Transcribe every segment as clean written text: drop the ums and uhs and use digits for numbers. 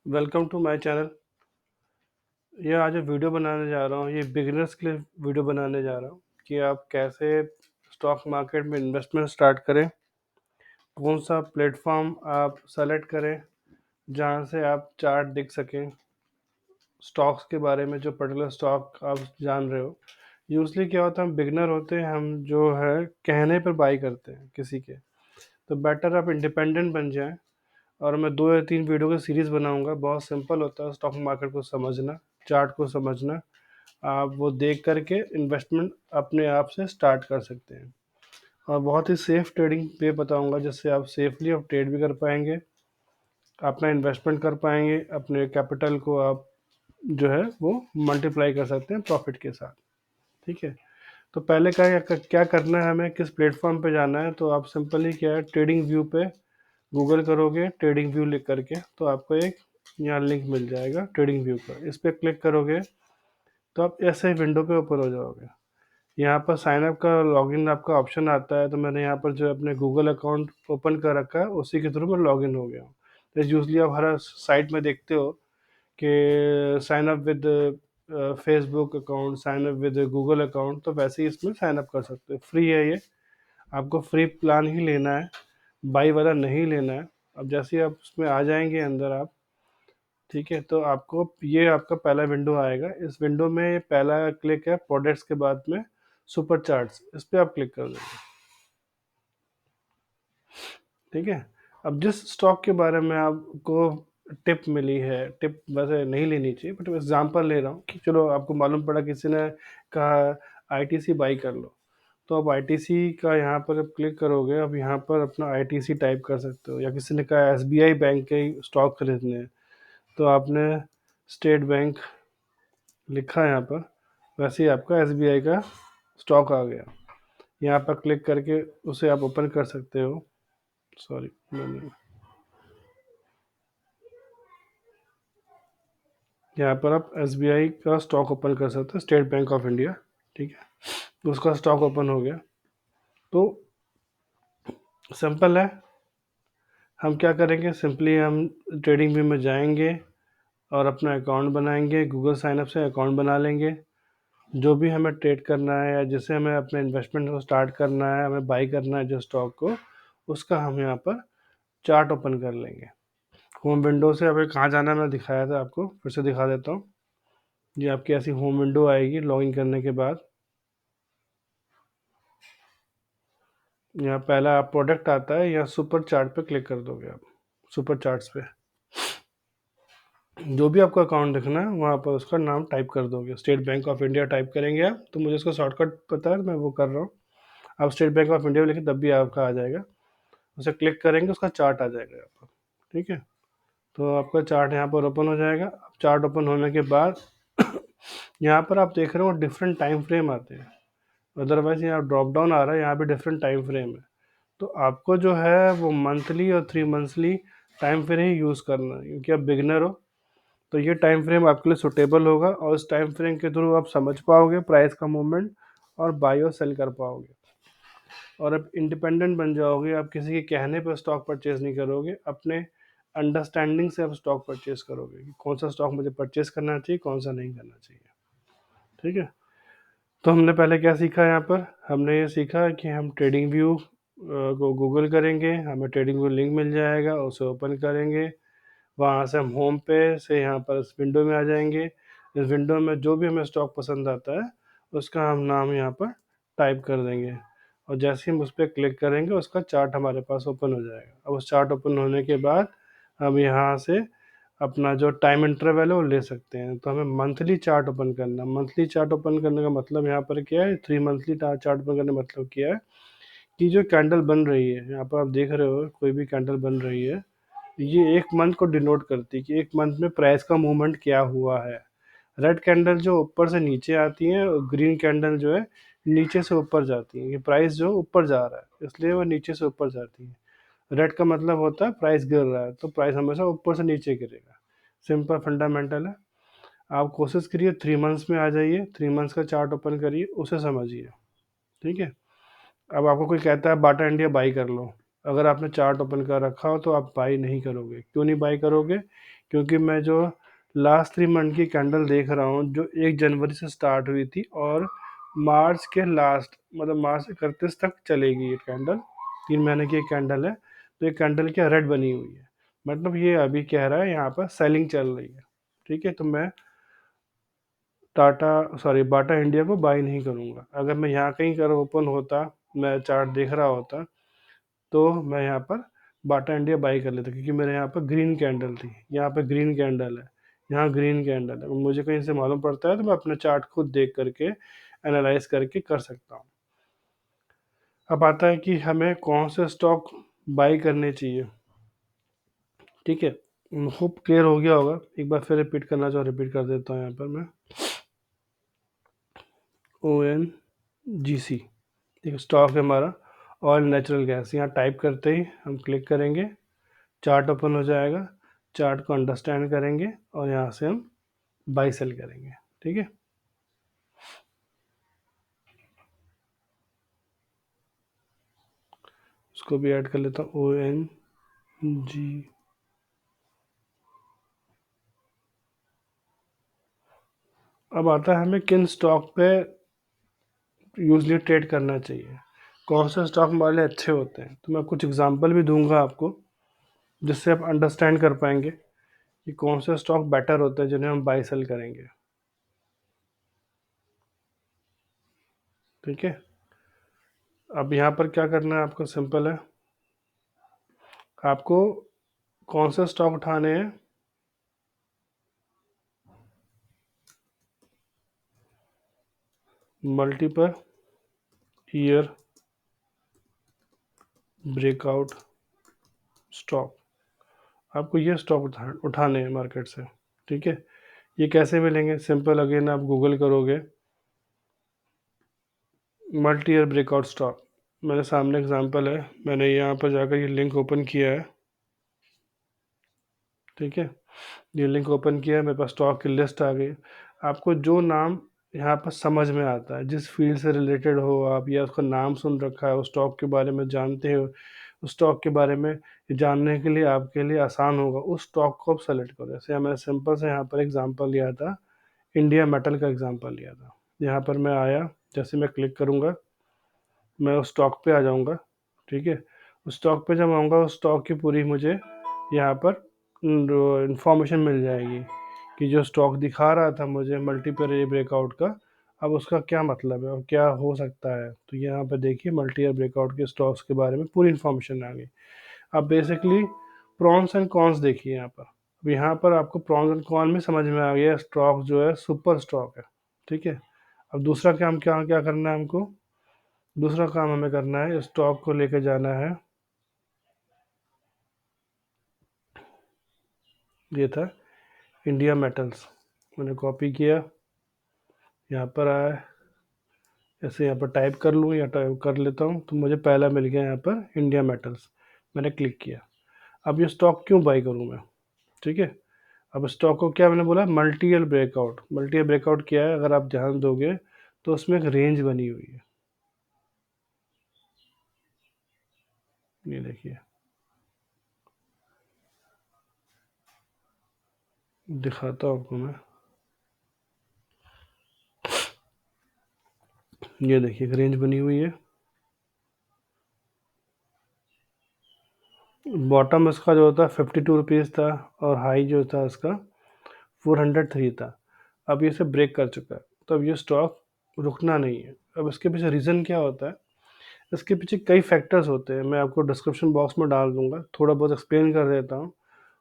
Welcome to my channel. ये आज जो वीडियो बनाने जा रहा हूँ ये बिगिनर्स के लिए वीडियो बनाने जा रहा हूँ कि आप कैसे स्टॉक मार्केट में इन्वेस्टमेंट स्टार्ट करें, कौन सा प्लेटफॉर्म आप सेलेक्ट करें जहाँ से आप चार्ट देख सकें स्टॉक्स के बारे में, जो पर्टिकुलर स्टॉक आप जान रहे हो। यूजली क्या होता है, हम बिगनर होते हैं, हम जो है कहने पर बाई करते हैं किसी के। तो बेटर आप इंडिपेंडेंट बन जाएं। और मैं 2 या 3 वीडियो की सीरीज़ बनाऊंगा। बहुत सिंपल होता है स्टॉक मार्केट को समझना, चार्ट को समझना। आप वो देख करके इन्वेस्टमेंट अपने आप से स्टार्ट कर सकते हैं। और बहुत ही सेफ ट्रेडिंग पे बताऊंगा, जिससे आप सेफली आप ट्रेड भी कर पाएंगे, अपना इन्वेस्टमेंट कर पाएंगे, अपने कैपिटल को आप जो है वो मल्टीप्लाई कर सकते हैं प्रॉफिट के साथ। ठीक है। तो पहले क्या करना है, हमें किस प्लेटफॉर्म पे जाना है। तो आप सिंपली क्या है, ट्रेडिंग व्यू पे गूगल करोगे, ट्रेडिंग व्यू लिख करके तो आपको एक यहाँ लिंक मिल जाएगा ट्रेडिंग व्यू का। इस पर क्लिक करोगे तो आप ऐसे विंडो पे ओपन हो जाओगे। यहाँ पर साइन अप का लॉगिन आपका ऑप्शन आता है। तो मैंने यहाँ पर जो अपने गूगल अकाउंट ओपन कर रखा है, उसी के थ्रू मैं लॉगिन हो गया हूँ। तो यूजली आप हर साइट में देखते हो कि sign up with Facebook account, sign up with Google account. तो वैसे ही इसमें साइन अप कर सकते हो, फ्री है ये। आपको फ्री प्लान ही लेना है, बाई वाला नहीं लेना है। अब जैसे ही आप उसमें आ जाएंगे अंदर आप, ठीक है, तो आपको ये आपका पहला विंडो आएगा। इस विंडो में पहला क्लिक है प्रोडक्ट्स के बाद में सुपर चार्ट्स, इस पर आप क्लिक कर देंगे। ठीक है। अब जिस स्टॉक के बारे में आपको टिप मिली है, टिप वैसे नहीं लेनी चाहिए बट एग्जांपल ले रहा हूँ कि चलो आपको मालूम पड़ा, किसी ने कहा आईटीसी बाई कर लो, तो अब आईटीसी का यहाँ पर अब क्लिक करोगे। अब यहाँ पर अपना आईटीसी टाइप कर सकते हो, या किसी ने कहा एसबीआई बैंक के स्टॉक खरीदने हैं, तो आपने स्टेट बैंक लिखा है यहाँ पर, वैसे ही आपका एसबीआई का स्टॉक आ गया। यहाँ पर क्लिक करके उसे आप ओपन कर सकते हो। सॉरी, मैंने यहाँ पर आप एसबीआई का स्टॉक ओपन कर सकते हो, स्टेट बैंक ऑफ इंडिया। ठीक है, उसका स्टॉक ओपन हो गया। तो सिंपल है, हम क्या करेंगे, सिंपली हम ट्रेडिंग व्यू में जाएंगे और अपना अकाउंट बनाएंगे। गूगल साइनअप से अकाउंट बना लेंगे। जो भी हमें ट्रेड करना है या जिसे हमें अपने इन्वेस्टमेंट को स्टार्ट करना है, हमें बाई करना है जो स्टॉक को, उसका हम यहाँ पर चार्ट ओपन कर लेंगे। होम विंडो से अभी कहाँ जाना है मैं दिखाया था आपको, फिर से दिखा देता हूँ। ये आपकी ऐसी होम विंडो आएगी लॉगिन करने के बाद। यहाँ पहला आप प्रोडक्ट आता है, या सुपर चार्ट पे क्लिक कर दोगे आप। सुपर चार्ट्स पे जो भी आपका अकाउंट दिखना है वहाँ पर उसका नाम टाइप कर दोगे। State bank of India type करेंगे आप, तो मुझे उसका शॉर्टकट पता है, मैं वो कर रहा हूँ। आप स्टेट बैंक ऑफ इंडिया लिखे तब भी आपका आ जाएगा। उसे क्लिक करेंगे, उसका चार्ट आ जाएगा यहाँ पर। ठीक है, तो आपका चार्ट यहाँ पर ओपन हो जाएगा। अब चार्ट ओपन होने के बाद यहाँ पर आप देख रहे हो डिफरेंट टाइम फ्रेम आते हैं। अदरवाइज यहाँ ड्रॉप डाउन आ रहा है, यहाँ पे डिफरेंट टाइम फ्रेम है। तो आपको जो है वो मंथली और 3 मंथली टाइम फ्रेम ही यूज़ करना है, क्योंकि आप बिगनर हो। तो ये टाइम फ्रेम आपके लिए सुटेबल होगा, और इस टाइम फ्रेम के थ्रू आप समझ पाओगे प्राइस का मूवमेंट, और बाई और सेल कर पाओगे। और अब इंडिपेंडेंट बन जाओगे, आप किसी के कहने पर स्टॉक परचेज नहीं करोगे, अपने अंडरस्टैंडिंग से आप स्टॉक परचेज करोगे कि कौन सा स्टॉक मुझे परचेज करना चाहिए, कौन सा नहीं करना चाहिए। ठीक है। तो हमने पहले क्या सीखा यहाँ पर, हमने ये सीखा कि हम ट्रेडिंग व्यू को गूगल करेंगे, हमें ट्रेडिंग व्यू लिंक मिल जाएगा, उसे ओपन करेंगे। वहाँ से हम होम पे से यहाँ पर इस विंडो में आ जाएंगे। इस विंडो में जो भी हमें स्टॉक पसंद आता है उसका हम नाम यहाँ पर टाइप कर देंगे, और जैसे ही हम उस पर क्लिक करेंगे उसका चार्ट हमारे पास ओपन हो जाएगा। अब उस चार्ट ओपन होने के बाद हम यहाँ से अपना जो टाइम इंटरवल है वो ले सकते हैं। तो हमें मंथली चार्ट ओपन करना, मंथली चार्ट ओपन करने का मतलब यहाँ पर क्या है, 3 मंथली चार्ट ओपन करने का मतलब क्या है कि जो कैंडल बन रही है, यहाँ पर आप देख रहे हो कोई भी कैंडल बन रही है, ये एक मंथ को डिनोट करती है कि एक मंथ में प्राइस का मूवमेंट क्या हुआ है। रेड कैंडल जो ऊपर से नीचे आती है, और ग्रीन कैंडल जो है नीचे से ऊपर जाती है। ये प्राइस जो ऊपर जा रहा है इसलिए वो नीचे से ऊपर जाती है। रेड का मतलब होता है प्राइस गिर रहा है, तो प्राइस हमेशा ऊपर से नीचे गिरेगा। सिंपल फंडामेंटल है। आप कोशिश करिए 3 मंथ्स में आ जाइए, 3 मंथ्स का चार्ट ओपन करिए, उसे समझिए। ठीक है। अब आपको कोई कहता है बाटा इंडिया बाई कर लो, अगर आपने चार्ट ओपन कर रखा हो तो आप बाई नहीं करोगे। क्यों नहीं बाई करोगे? क्योंकि मैं जो लास्ट 3 मंथ की कैंडल देख रहा हूँ जो 1 जनवरी से स्टार्ट हुई थी और मार्च के लास्ट मतलब मार्च 31 तक चलेगी ये कैंडल, 3 महीने की एक कैंडल है। तो ये कैंडल क्या रेड बनी हुई है, मतलब ये अभी कह रहा है यहाँ पर सेलिंग चल रही है। ठीक है, तो मैं बाटा इंडिया को बाई नहीं करूँगा। अगर मैं यहाँ कहीं कर ओपन होता, मैं चार्ट देख रहा होता, तो मैं यहाँ पर बाटा इंडिया बाई कर लेता, क्योंकि मेरे यहाँ पर ग्रीन कैंडल थी, यहाँ पे ग्रीन कैंडल है, यहाँ ग्रीन कैंडल है। मुझे कहीं से मालूम पड़ता है तो मैं अपना चार्ट खुद देख करके एनालाइज करके कर सकता हूँ। अब आता है कि हमें कौन से स्टॉक बाई करने चाहिए। ठीक है, होप क्लियर हो गया होगा। एक बार फिर रिपीट करना चाहो रिपीट कर देता हूँ यहाँ पर मैं। ONGC, ठीक है, स्टॉक है हमारा ऑयल नेचुरल गैस। यहाँ टाइप करते ही हम क्लिक करेंगे, चार्ट ओपन हो जाएगा, चार्ट को अंडरस्टैंड करेंगे और यहाँ से हम बाई सेल करेंगे। ठीक है, उसको भी ऐड कर लेता हूँ, ONG। अब आता है हमें किन स्टॉक पे यूजली ट्रेड करना चाहिए, कौन से स्टॉक हमारे लिए अच्छे होते हैं। तो मैं कुछ एग्जांपल भी दूंगा आपको, जिससे आप अंडरस्टैंड कर पाएंगे कि कौन से स्टॉक बेटर होते हैं जिन्हें हम बाई सेल करेंगे। ठीक है, अब यहाँ पर क्या करना है आपको, सिंपल है। आपको कौन से स्टॉक उठाने हैं, मल्टीपल ईयर ब्रेकआउट स्टॉक, आपको ये स्टॉक उठाने हैं मार्केट से। ठीक है, ये कैसे मिलेंगे, सिंपल, अगेन आप गूगल करोगे मल्टी ईयर ब्रेकआउट स्टॉक, मेरे सामने एग्जांपल है, मैंने यहाँ पर जाकर ये लिंक ओपन किया है। ठीक है, ये लिंक ओपन किया है, मेरे पास स्टॉक की लिस्ट आ गई। आपको जो नाम यहाँ पर समझ में आता है, जिस फील्ड से रिलेटेड हो आप, या उसका नाम सुन रखा है, उस स्टॉक के बारे में जानते हो, उस स्टॉक के बारे में जानने के लिए आपके लिए आसान होगा, उस स्टॉक को आप सेलेक्ट करो। जैसे मैंने सिंपल से यहाँ पर एग्जांपल लिया था, इंडिया मेटल का एग्जांपल लिया था। यहाँ पर मैं आया, जैसे मैं क्लिक करूँगा मैं उस स्टॉक पे आ जाऊँगा। ठीक है, उस स्टॉक पे जब आऊँगा उस स्टॉक की पूरी मुझे यहाँ पर इंफॉर्मेशन मिल जाएगी कि जो स्टॉक दिखा रहा था मुझे मल्टीपल ईयर ब्रेकआउट का, अब उसका क्या मतलब है और क्या हो सकता है। तो यहाँ पर देखिए मल्टी ईयर ब्रेकआउट के स्टॉक्स के बारे में पूरी इन्फॉर्मेशन आ गई। अब बेसिकली प्रॉन्स एंड कॉन्स देखिए यहाँ पर। अब यहाँ पर आपको प्रॉन्स एंड कॉन में समझ में आ गया, स्टॉक जो है सुपर स्टॉक है। ठीक है, अब दूसरा काम क्या क्या करना है हमको, दूसरा काम हमें करना है, स्टॉक को लेके जाना है, ये था इंडिया मेटल्स, मैंने कॉपी किया, यहाँ पर आया, ऐसे यहाँ पर टाइप कर लूँ या टाइप कर लेता हूँ, तो मुझे पहला मिल गया यहाँ पर इंडिया मेटल्स, मैंने क्लिक किया। अब ये स्टॉक क्यों बाई करूँ मैं? ठीक है, अब स्टॉक को क्या मैंने बोला, multi year breakout. Multi year breakout क्या है, अगर आप ध्यान दोगे तो उसमें एक रेंज बनी हुई है, ये देखिए, दिखाता हूँ आपको मैं, ये देखिए एक रेंज बनी हुई है। बॉटम इसका जो होता है 52 रुपीज़ था और हाई जो था इसका 403 था। अब ये इसे ब्रेक कर चुका है, तो अब ये स्टॉक रुकना नहीं है। अब इसके पीछे रीज़न क्या होता है, इसके पीछे कई फैक्टर्स होते हैं, मैं आपको डिस्क्रिप्शन बॉक्स में डाल दूंगा, थोड़ा बहुत एक्सप्लेन कर देता हूँ।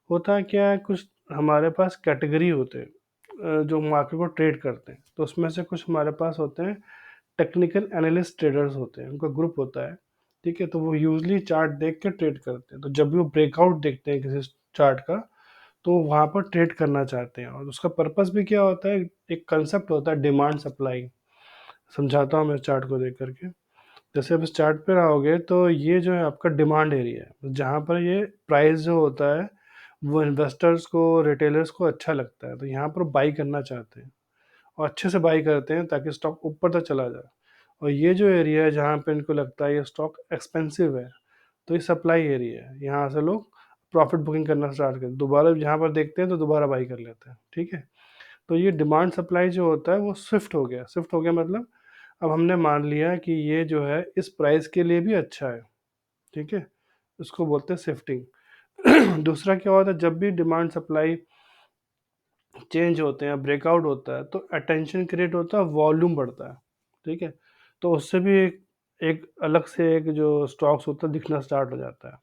होता है क्या है, कुछ हमारे पास कैटेगरी होते हैं जो मार्केट को ट्रेड करते हैं, तो उसमें से कुछ हमारे पास होते हैं टेक्निकल एनालिस्ट ट्रेडर्स होते हैं, उनका ग्रुप होता है। ठीक है, तो वो यूजली चार्ट देख के ट्रेड करते हैं, तो जब भी वो ब्रेकआउट देखते हैं किसी चार्ट का तो वहाँ पर ट्रेड करना चाहते हैं, और उसका पर्पस भी क्या होता है, एक कंसेप्ट होता है डिमांड सप्लाई। समझाता हूँ मैं चार्ट को देख करके। जैसे आप इस चार्ट पे रहोगे तो ये जो है आपका डिमांड एरिया है, जहाँ पर ये प्राइस जो होता है वो इन्वेस्टर्स को, रिटेलर्स को अच्छा लगता है, तो यहाँ पर बाई करना चाहते हैं और अच्छे से बाई करते हैं ताकि स्टॉक ऊपर तक चला जाए। और ये जो एरिया है जहाँ पे इनको लगता है ये स्टॉक एक्सपेंसिव है, तो ये सप्लाई एरिया है, यहाँ से लोग प्रॉफिट बुकिंग करना स्टार्ट करते हैं, दोबारा यहाँ पर देखते हैं तो दोबारा बाई कर लेते हैं, ठीक है। तो ये डिमांड सप्लाई जो होता है वो शिफ्ट हो गया मतलब अब हमने मान लिया कि ये जो है इस प्राइस के लिए भी अच्छा है, ठीक है, इसको बोलते हैं शिफ्टिंग। दूसरा क्या होता है, जब भी डिमांड सप्लाई चेंज होते हैं, ब्रेकआउट होता है, तो अटेंशन क्रिएट होता है, वॉल्यूम बढ़ता है, ठीक है। तो उससे भी एक अलग से एक जो स्टॉक्स होता है दिखना स्टार्ट हो जाता है।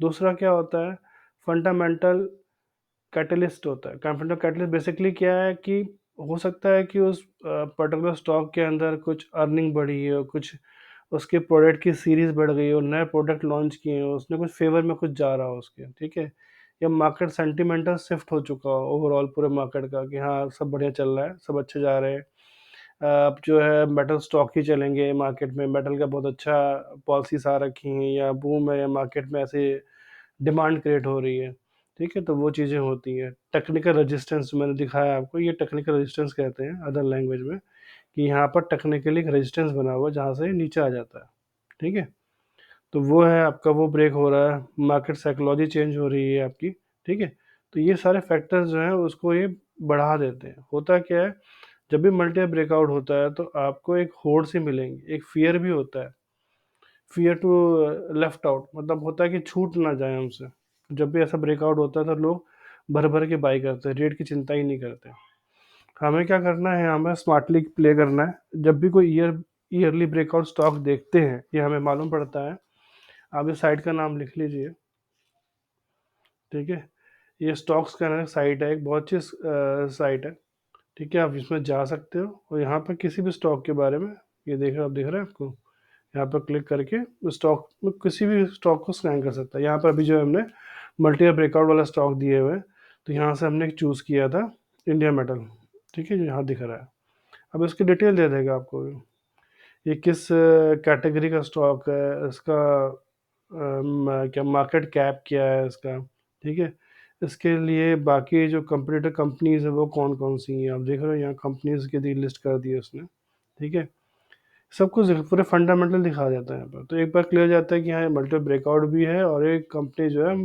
दूसरा क्या होता है, फंडामेंटल कैटलिस्ट होता है। फंडामेंटल कैटलिस्ट बेसिकली क्या है कि हो सकता है कि उस पर्टिकुलर स्टॉक के अंदर कुछ अर्निंग बढ़ी हो, कुछ उसके प्रोडक्ट की सीरीज बढ़ गई हो, नए प्रोडक्ट लॉन्च किए हो, उसने कुछ फेवर में कुछ जा रहा हो उसके, ठीक है, या मार्केट सेंटिमेंटल शिफ्ट हो चुका हो ओवरऑल पूरे मार्केट का कि हाँ सब बढ़िया चल रहा है, सब अच्छे जा रहे हैं। अब जो है मेटल स्टॉक ही चलेंगे मार्केट में, मेटल का बहुत अच्छा पॉलिसीज आ रखी हैं या बूम है या मार्केट में ऐसे डिमांड क्रिएट हो रही है, ठीक है, तो वो चीज़ें होती हैं। टेक्निकल रेजिस्टेंस मैंने दिखाया आपको, ये टेक्निकल रेजिस्टेंस कहते हैं अदर लैंग्वेज में, कि यहाँ पर टेक्निकली एक रेजिस्टेंस बना हुआ है जहाँ से नीचे आ जाता है, ठीक है। तो वो है आपका, वो ब्रेक हो रहा है, मार्केट साइकोलॉजी चेंज हो रही है आपकी, ठीक है। तो ये सारे फैक्टर्स जो हैं उसको ये बढ़ा देते हैं। होता क्या है, जब भी मल्टी ब्रेकआउट होता है तो आपको एक होड़ से मिलेंगे, एक फियर भी होता है, फियर टू लेफ्ट आउट, मतलब होता है कि छूट ना जाए हमसे। जब भी ऐसा ब्रेकआउट होता है तो लोग भर भर के बाई करते हैं, रेट की चिंता ही नहीं करते। हमें क्या करना है, हमें स्मार्टली प्ले करना है। जब भी कोई ईयरली ब्रेकआउट स्टॉक देखते हैं, ये हमें मालूम पड़ता है, आप इस साइट का नाम लिख लीजिए, ठीक है। ये स्टॉक्स का साइट है, एक बहुत अच्छी साइट है, ठीक है। आप इसमें जा सकते हो और यहाँ पर किसी भी स्टॉक के बारे में, ये आप देख रहे हैं आपको, यहाँ पर क्लिक करके स्टॉक में किसी भी स्टॉक को स्कैन कर सकता है। यहाँ पर अभी जो है हमने मल्टी ब्रेकआउट वाला स्टॉक दिए हुए हैं, तो यहाँ से हमने चूज़ किया था इंडिया मेटल, ठीक है, जो यहाँ दिख रहा है। अब इसकी डिटेल दे देगा आपको, ये किस कैटेगरी का स्टॉक है, इसका क्या मार्केट कैप क्या है इसका, ठीक है। इसके लिए बाकी जो कंपटीटर कंपनीज है वो कौन कौन सी हैं, आप देख रहे हो यहाँ कंपनीज की लिस्ट कर दी है उसने, ठीक है। सब कुछ पूरे फंडामेंटल दिखा देता है यहाँ पर, तो एक बार क्लियर हो जाता है कि हाँ मल्टी ब्रेकआउट भी है और एक कंपनी जो है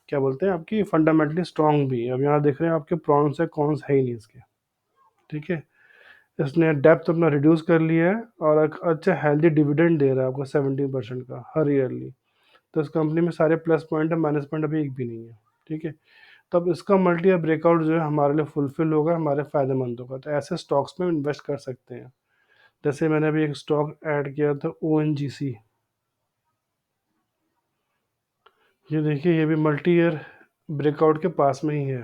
क्या बोलते हैं आपकी फंडामेंटली स्ट्रांग भी है। अब यहाँ देख रहे हैं आपके प्रॉन्स है, कॉन्स है ही नहीं इसके, ठीक है। इसने डेप्थ अपना रिड्यूस कर लिया है और एक अच्छा हेल्दी डिविडेंड दे रहा है आपको 17% का हर ईयरली। तो इस कंपनी में सारे प्लस पॉइंट है, माइनस पॉइंट अभी एक भी नहीं है, ठीक है। तब इसका मल्टी या ब्रेकआउट जो है हमारे लिए फुलफिल होगा, हमारे फायदेमंद होगा, तो ऐसे स्टॉक्स में इन्वेस्ट कर सकते हैं। जैसे मैंने अभी एक स्टॉक ऐड किया था ONGC, ये देखिए ये भी मल्टी ईयर ब्रेकआउट के पास में ही है।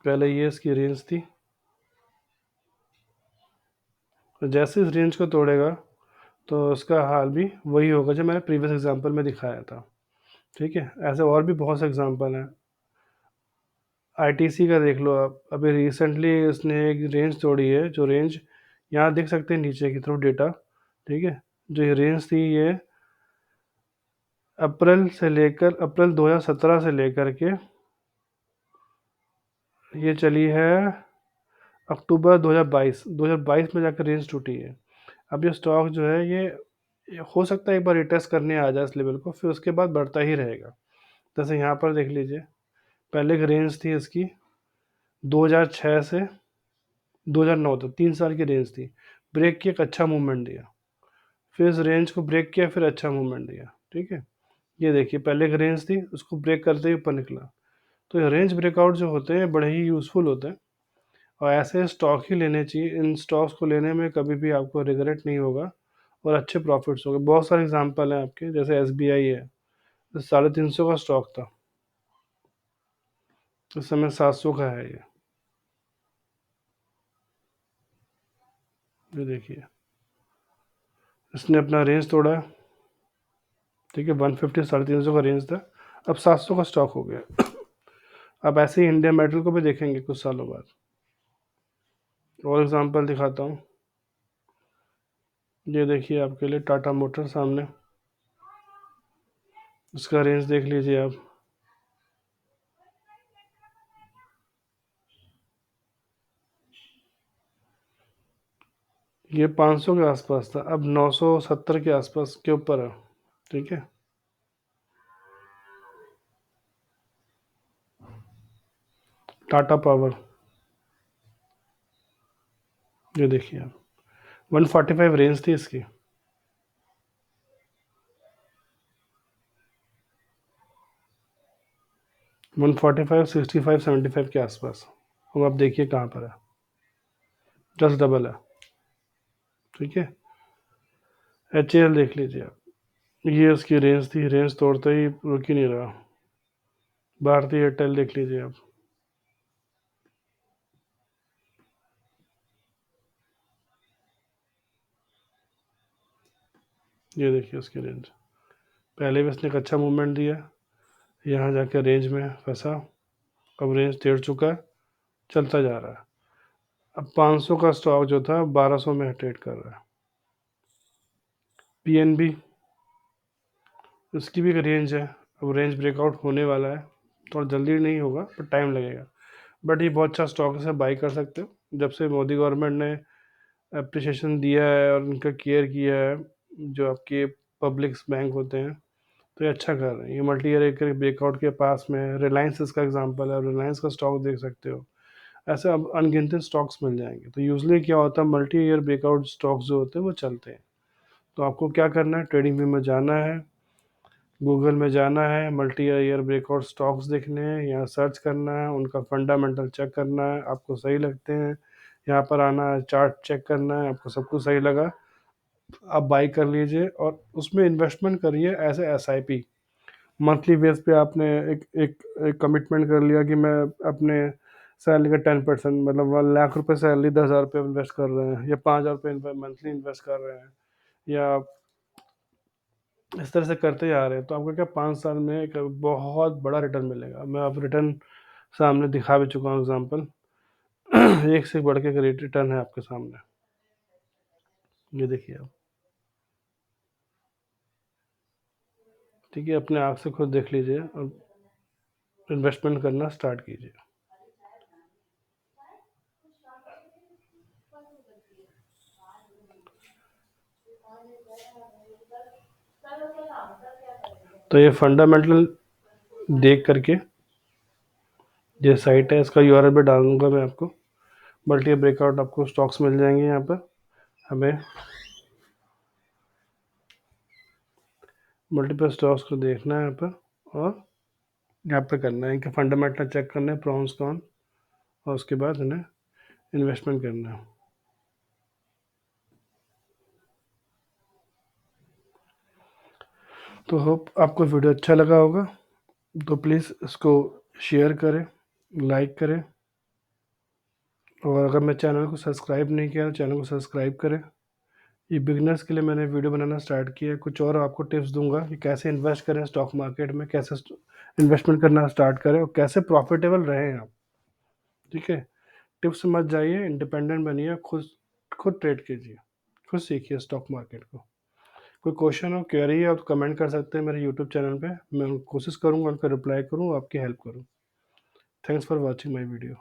पहले ये इसकी रेंज थी, तो जैसे इस रेंज को तोड़ेगा तो उसका हाल भी वही होगा जो मैंने प्रीवियस एग्जांपल में दिखाया था, ठीक है। ऐसे और भी बहुत से एग्जांपल हैं। ITC का देख लो आप, अभी रिसेंटली उसने एक रेंज तोड़ी है, जो रेंज यहाँ देख सकते हैं नीचे की तरफ डेटा, ठीक है। जो ये रेंज थी ये अप्रैल 2017 से लेकर के ये चली है अक्टूबर 2022 में जाकर रेंज टूटी है। अब ये स्टॉक जो है ये हो सकता है एक बार रिटेस्ट करने आ जाए इस लेवल को, फिर उसके बाद बढ़ता ही रहेगा। जैसे यहाँ पर देख लीजिए, पहले एक रेंज थी इसकी 2006 से 2009 तक, 3 साल की रेंज थी, ब्रेक की एक अच्छा मूवमेंट दिया, फिर इस रेंज को ब्रेक किया, फिर अच्छा मूवमेंट दिया, ठीक है। ये देखिए पहले एक रेंज थी, उसको ब्रेक करते ही ऊपर निकला। तो ये रेंज ब्रेकआउट जो होते हैं बड़े ही यूज़फुल होते हैं और ऐसे स्टॉक ही लेने चाहिए। इन स्टॉक्स को लेने में कभी भी आपको रिग्रेट नहीं होगा और अच्छे प्रॉफिट्स होंगे। बहुत सारे एग्जांपल हैं आपके, जैसे SBI है, 350 का स्टॉक था, इस समय 700 का है ये देखिए इसने अपना रेंज तोड़ा, ठीक है। 150 350 का रेंज था, अब 700 का स्टॉक हो गया। अब ऐसे ही इंडिया मेटल को भी देखेंगे कुछ सालों बाद। और एग्जांपल दिखाता हूँ, ये देखिए आपके लिए टाटा मोटर सामने, इसका रेंज देख लीजिए आप, ये 500 के आसपास था, अब 970 के आसपास के ऊपर है। ठीक है, टाटा पावर, ये देखिए आप, 145 रेंज थी इसकी। 145, 65, 75 के आसपास। अब आप देखिए कहाँ पर है, जस्ट डबल है। ठीक है, एच देख लीजिए आप, ये उसकी रेंज थी, रेंज तोड़ते ही रुक ही नहीं रहा। भारतीय एयरटेल देख लीजिए आप, ये देखिए उसकी रेंज, पहले भी इसने एक अच्छा मूवमेंट दिया, यहाँ जाके रेंज में फंसा, अब रेंज टेढ़ चुका है, चलता जा रहा है। अब 500 का स्टॉक जो था 1200 में ट्रेड कर रहा है। पीएनबी, उसकी भी एक रेंज है, अब रेंज ब्रेकआउट होने वाला है, थोड़ा जल्दी नहीं होगा पर टाइम लगेगा। बट ये बहुत अच्छा स्टॉक है, बाई कर सकते हो। जब से मोदी गवर्नमेंट ने अप्रिसिएशन दिया है और उनका केयर किया है, जो आपके पब्लिक बैंक होते हैं, तो ये अच्छा कर रहे हैं। ये मल्टी ईयर एक ब्रेकआउट के पास में रिलायंस इसका एग्जांपल है, रिलायंस का स्टॉक देख सकते हो। ऐसे अब अनगिनत स्टॉक्स मिल जाएंगे। तो यूजली क्या होता है, मल्टी ईयर ब्रेकआउट स्टॉक्स जो होते हैं वो चलते हैं। तो आपको क्या करना है, ट्रेडिंग व्यू में जाना है, गूगल में जाना है, मल्टी ईयर ब्रेकआउट स्टॉक्स देखने हैं, यहाँ सर्च करना है, उनका फंडामेंटल चेक करना है, आपको सही लगते हैं यहाँ पर आना है, चार्ट चेक करना है, आपको सब कुछ सही लगा आप बाई कर लीजिए और उसमें इन्वेस्टमेंट करिए as a SIP. Monthly base पे आपने एक कमिटमेंट कर लिया कि मैं अपने सैलरी का 10%, मतलब 1 लाख रुपए सैलरी 10,000 रुपये इन्वेस्ट कर रहे हैं, या 5,000 रुपये मंथली इन्वेस्ट कर रहे हैं, या इस तरह से करते जा रहे हैं, तो आपको क्या 5 साल में एक बहुत बड़ा रिटर्न मिलेगा। मैं अब रिटर्न सामने दिखा भी चुका हूँ एग्जाम्पल। एक से बढ़ के एक रिटर्न है आपके सामने, ये देखिए आप। ठीक है, अपने आप से खुद देख लीजिए और इन्वेस्टमेंट करना स्टार्ट कीजिए। तो ये फंडामेंटल देख करके, ये साइट है, इसका यूआरएल भी डाल दूंगा मैं आपको। मल्टी ब्रेकआउट आपको स्टॉक्स मिल जाएंगे यहाँ पर। हमें मल्टीपल स्टॉक्स को देखना है यहाँ पर, और यहाँ पर करना है कि फंडामेंटल चेक करना है, प्रॉन्स कौन, और उसके बाद इन्हें इन्वेस्टमेंट करना है। तो होप आपको वीडियो अच्छा लगा होगा, तो प्लीज़ इसको शेयर करें, लाइक करें, और अगर मैं चैनल को सब्सक्राइब नहीं किया तो चैनल को सब्सक्राइब करें। ये बिगनर्स के लिए मैंने वीडियो बनाना स्टार्ट किया है। कुछ और आपको टिप्स दूंगा कि कैसे इन्वेस्ट करें स्टॉक मार्केट में, कैसे इन्वेस्टमेंट करना स्टार्ट करें और कैसे प्रॉफिटेबल रहें आप। ठीक है, टिप्स मत जाइए, इंडिपेंडेंट बनिए, खुद खुद ट्रेड कीजिए, खुद सीखिए स्टॉक मार्केट को। कोई क्वेश्चन हो, क्वेरी है, आप कमेंट कर सकते हैं मेरे यूट्यूब चैनल पे, मैं कोशिश करूँगा उनका रिप्लाई करूँ, आपकी हेल्प करूँ। Thanks for watching my video.